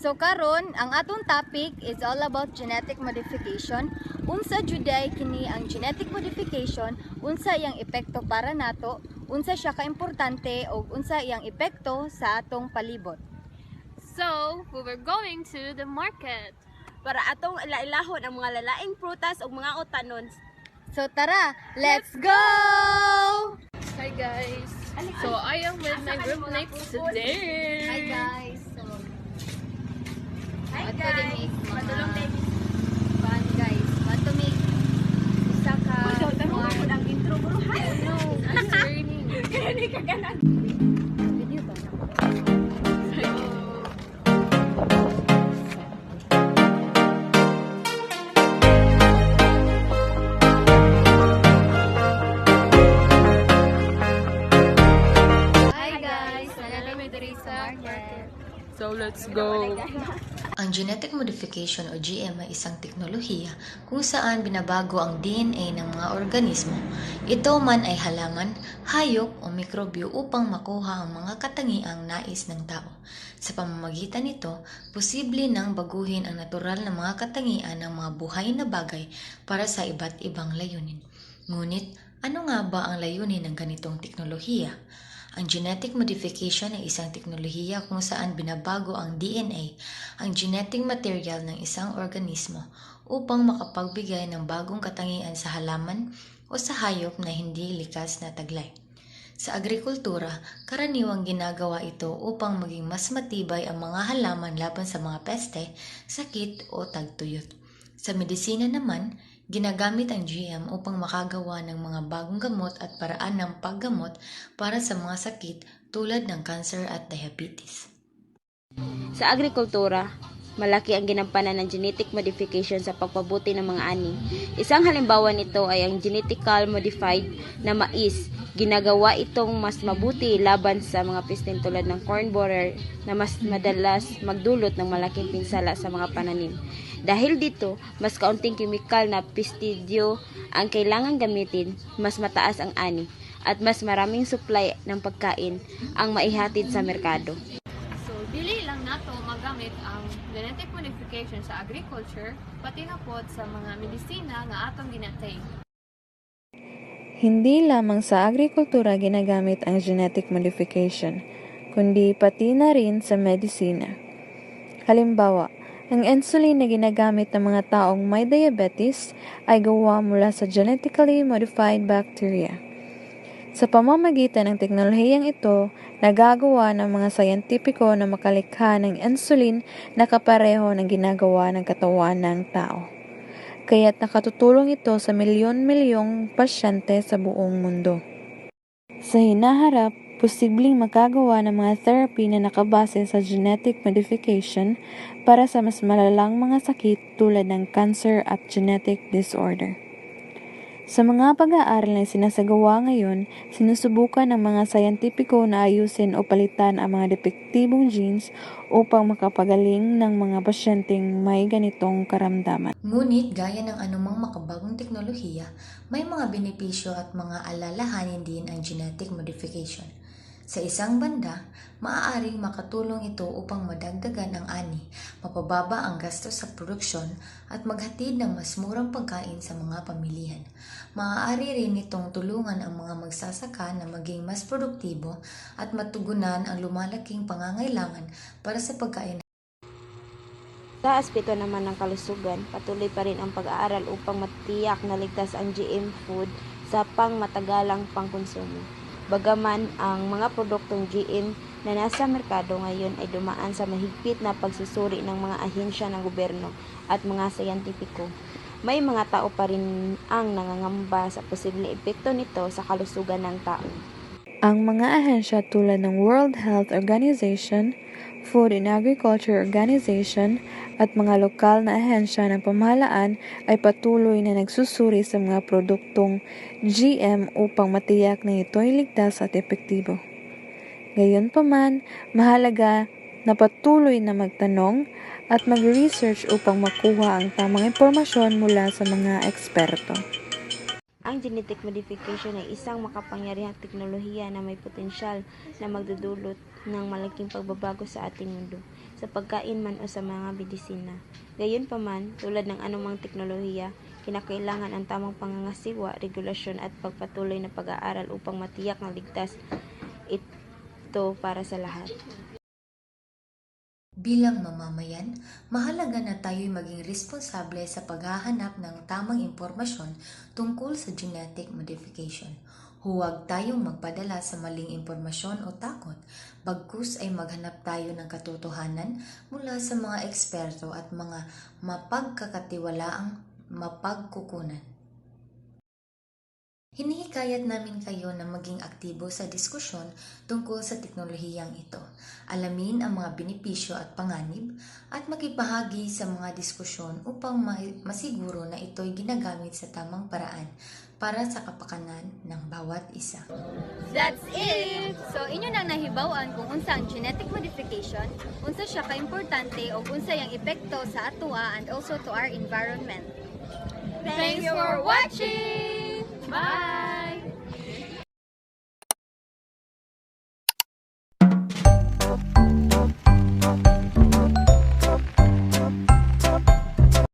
So karon ang atong topic is all about genetic modification. Unsa juday kini ang genetic modification, unsa iyang epekto para nato, unsa siya kaimportante ug unsa iyang epekto sa atong palibot. So, we were going to the market. Para atong ilailahon ang mga lalaing prutas ug mga utanon. So tara, let's go! Hi guys. So, I am with my roommates today. Hi guys. Hi What guys. to make Madulong mga ladies. fun guys. What to make isa ka Ikaw tanong mo ang intro bro. Hi. no, It's raining. Kani ka ganan. video ba? Hi guys, nalala diri sa market. So, let's go. Ang genetic modification o GM ay isang teknolohiya kung saan binabago ang DNA ng mga organismo. Ito man ay halaman, hayop o mikrobyo upang makuha ang mga katangiang nais ng tao. Sa pamamagitan nito, posible nang baguhin ang natural na mga katangian ng mga buhay na bagay para sa iba't ibang layunin. Ngunit, ano nga ba ang layunin ng ganitong teknolohiya? Ang genetic modification ay isang teknolohiya kung saan binabago ang DNA, ang genetic material ng isang organismo upang makapagbigay ng bagong katangian sa halaman o sa hayop na hindi likas na taglay. Sa agrikultura, karaniwang ginagawa ito upang maging mas matibay ang mga halaman laban sa mga peste, sakit o tagtuyot. Sa medisina naman, ginagamit ang GM upang makagawa ng mga bagong gamot at paraan ng paggamot para sa mga sakit tulad ng cancer at diabetes. Sa agrikultura, malaki ang ginampanan ng genetic modification sa pagpabuti ng mga ani. Isang halimbawa nito ay ang genetically modified na mais. Ginagawa itong mas mabuti laban sa mga peste tulad ng corn borer na mas madalas magdulot ng malaking pinsala sa mga pananim. Dahil dito, mas kaunting kemikal na pestisidyo ang kailangan gamitin, mas mataas ang ani, at mas maraming supply ng pagkain ang maihatid sa merkado. So, dili lang nato magamit ang genetic modification sa agriculture, pati na pod sa mga medisina nga atong ginatay. Hindi lamang sa agrikultura ginagamit ang genetic modification, kundi pati na rin sa medisina. Halimbawa, ang insulin na ginagamit ng mga taong may diabetes ay gawa mula sa genetically modified bacteria. Sa pamamagitan ng teknolohiyang ito, nagagawa ng mga sayentipiko na makalikha ng insulin na kapareho ng ginagawa ng katawan ng tao. Kaya't nakatutulong ito sa milyon-milyong pasyente sa buong mundo. Sa hinaharap, posibleng makagawa ng mga therapy na nakabase sa genetic modification para sa mas malalang mga sakit tulad ng cancer at genetic disorder. Sa mga pag-aaral na sinasagawa ngayon, sinusubukan ng mga sayentipiko na ayusin o palitan ang mga depektibong genes upang makapagaling ng mga pasyenteng may ganitong karamdaman. Ngunit gaya ng anumang makabagong teknolohiya, may mga benepisyo at mga alalahanin din ang genetic modification. Sa isang banda, maaaring makatulong ito upang madagdagan ang ani, mapababa ang gastos sa produksyon at maghatid ng mas murang pagkain sa mga pamilihan. Maaari rin itong tulungan ang mga magsasaka na maging mas produktibo at matugunan ang lumalaking pangangailangan para sa pagkain. Sa aspeto naman ng kalusugan, patuloy pa rin ang pag-aaral upang matiyak na ligtas ang GM food sa pangmatagalang pangkonsumo. Bagaman ang mga produktong GM na nasa merkado ngayon ay dumaan sa mahigpit na pagsusuri ng mga ahensya ng gobyerno at mga sayantipiko, may mga tao pa rin ang nangangamba sa posibleng epekto nito sa kalusugan ng tao. Ang mga ahensya tulad ng World Health Organization, Food and Agriculture Organization at mga lokal na ahensya ng pamahalaan ay patuloy na nagsusuri sa mga produktong GM upang matiyak na ito ay ligtas at epektibo. Gayunpaman, mahalaga na patuloy na magtanong at mag-research upang makuha ang tamang impormasyon mula sa mga eksperto. Ang genetic modification ay isang makapangyarihang teknolohiya na may potensyal na magdudulot ng malaking pagbabago sa ating mundo. Sa sa pagkain man o sa mga medisina. Gayon pa man, tulad ng anumang teknolohiya, kinakailangan ang tamang pangangasiwa, regulasyon at pagpatuloy na pag-aaral upang matiyak na ligtas ito para sa lahat. Bilang mamamayan, mahalaga na tayo'y maging responsable sa paghahanap ng tamang impormasyon tungkol sa genetic modification. Huwag tayong magpadala sa maling impormasyon o takot, bagkus ay maghanap tayo ng katotohanan mula sa mga eksperto at mga mapagkakatiwalaang mapagkukunan. Hinihikayat namin kayo na maging aktibo sa diskusyon tungkol sa teknolohiyang ito. Alamin ang mga benepisyo at panganib at makibahagi sa mga diskusyon upang masiguro na ito'y ginagamit sa tamang paraan para sa kapakanan ng bawat isa. That's it! So, inyo nang nahibawan kung unsa ang genetic modification, unsa siya ka-importante o unsa yang epekto sa atoa and also to our environment. Thanks for watching! Bye!